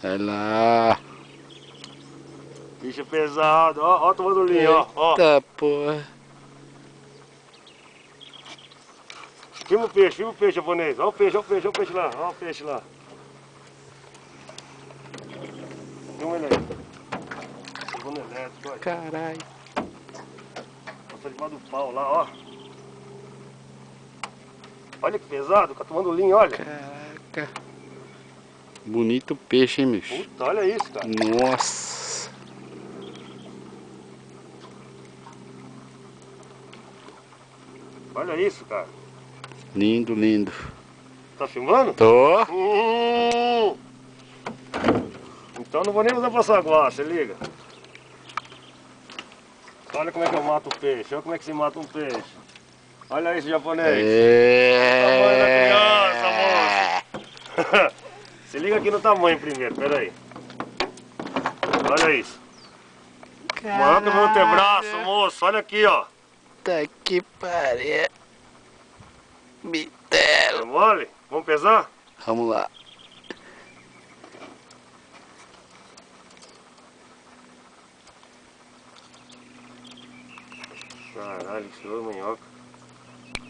Vai lá. Bicho pesado, ó tomando linha, ó. Eita porra. Filma o peixe, japonês. Ó o peixe lá, ó o peixe lá. Filma ele aí. Segundo elétrico, olha. Caralho. Passou debaixo do pau lá, ó. Olha que pesado, tá tomando linha, olha. Caraca. Bonito peixe, hein, bicho? Puta, olha isso, cara. Nossa. Olha isso, cara. Lindo, lindo. Tá filmando? Tô. Então não vou nem usar pra saguar, se liga. Olha como é que eu mato o peixe, olha como é que se mata um peixe. Olha isso, japonês. O tamanho da criança, moço. Se liga aqui no tamanho primeiro, pera aí. Olha isso. Manda o meu antebraço, moço, olha aqui, ó. Tá que pariu. É Bitelo. mole? Vamos pesar? Vamos lá. Caralho, senhor manhoca.